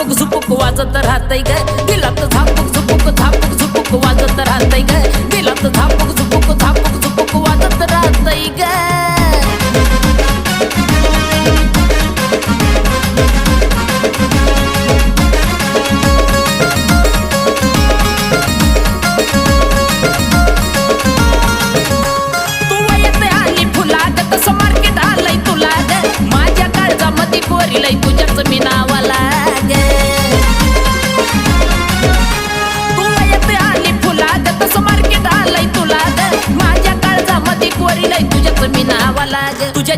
झापूक झुपूक वाजत राहतय ग दिलात झापूक झुपूक वाजत राहतय ग दिलात झापूक झुपूक वाजत राहतय ग कोरीलय तुझ्याच मी नावाला ग तू येते आली फुला ग तसं मार्केट आलंय तुला ग माझ्या काळजामध्ये कोरीलय तुझ्याच मी नावाला ग तुझ्या